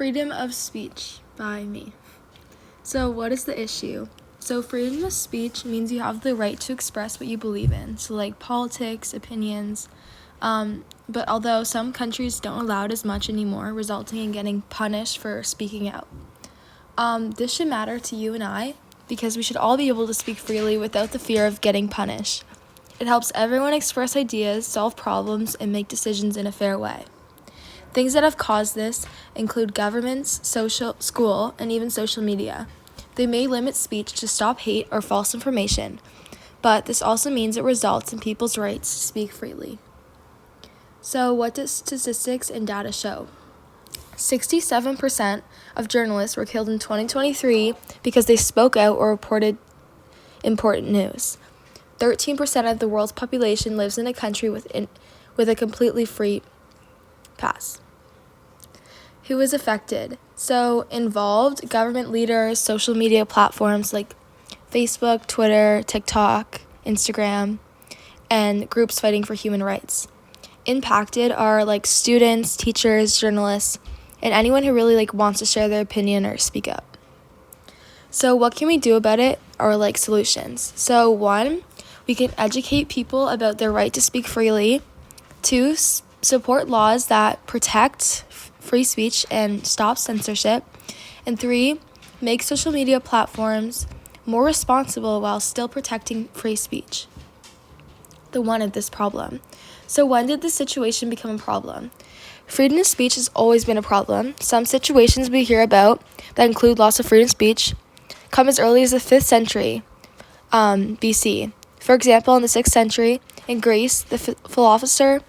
Freedom of speech by me. So what is the issue? So freedom of speech means you have the right to express what you believe in. So like politics, opinions. But although some countries don't allow it as much anymore, resulting in getting punished for speaking out. This should matter to you and I because we should all be able to speak freely without the fear of getting punished. It helps everyone express ideas, solve problems, and make decisions in a fair way. Things that have caused this include governments, school, and even social media. They may limit speech to stop hate or false information, but this also means it results in people's rights to speak freely. So what do statistics and data show? 67% of journalists were killed in 2023 because they spoke out or reported important news. 13% of the world's population lives in a country with a completely free pass. Who is affected? So involved government leaders, social media platforms like Facebook, Twitter, TikTok, Instagram, and groups fighting for human rights. Impacted are like students, teachers, journalists, and anyone who really wants to share their opinion or speak up. So what can we do about it, or solutions? So 1, we can educate people about their right to speak freely. 2, support laws that protect free speech and stop censorship. And 3, make social media platforms more responsible while still protecting free speech. The one of this problem. So when did this situation become a problem? Freedom of speech has always been a problem. Some situations we hear about that include loss of freedom of speech come as early as the 5th century BC. For example, in the 6th century, in Greece, the philosopher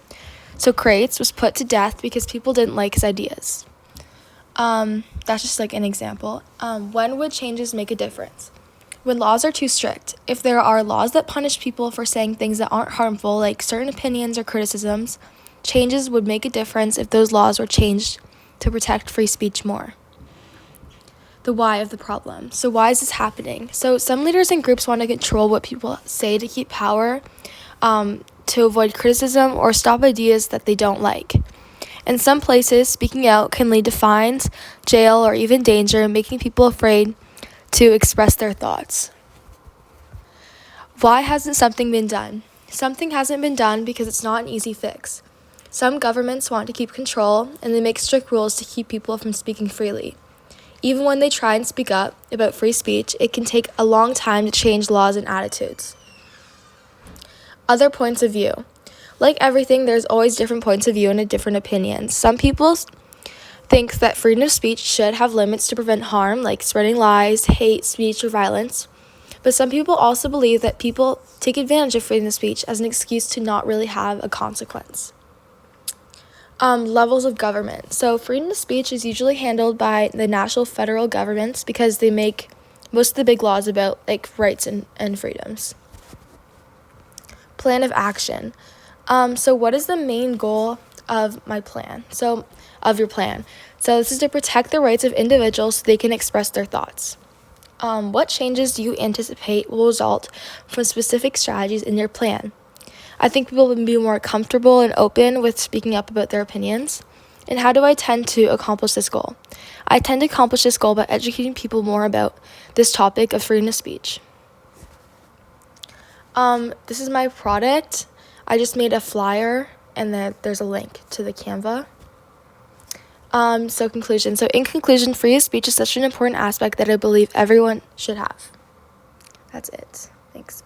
Socrates was put to death because people didn't like his ideas. That's just an example. When would changes make a difference? When laws are too strict. If there are laws that punish people for saying things that aren't harmful, like certain opinions or criticisms, changes would make a difference if those laws were changed to protect free speech more. The why of the problem. So why is this happening? So some leaders and groups want to control what people say to keep power, to avoid criticism or stop ideas that they don't like. In some places, speaking out can lead to fines, jail, or even danger, making people afraid to express their thoughts. Why hasn't something been done? Something hasn't been done because it's not an easy fix. Some governments want to keep control, and they make strict rules to keep people from speaking freely. Even when they try and speak up about free speech, it can take a long time to change laws and attitudes. Other points of view. Like everything, there's always different points of view and different opinions. Some people think that freedom of speech should have limits to prevent harm, like spreading lies, hate speech, or violence. But some people also believe that people take advantage of freedom of speech as an excuse to not really have a consequence. Levels of government. So freedom of speech is usually handled by the national federal governments because they make most of the big laws about rights and freedoms. Plan of action. So what is the main goal of my plan? Of your plan. So this is to protect the rights of individuals so they can express their thoughts. What changes do you anticipate will result from specific strategies in your plan? I think people will be more comfortable and open with speaking up about their opinions. And how do I tend to accomplish this goal? I tend to accomplish this goal by educating people more about this topic of freedom of speech. This is my product. I just made a flyer, and then there's a link to the Canva. Conclusion. So in conclusion, freedom of speech is such an important aspect that I believe everyone should have. That's it. Thanks.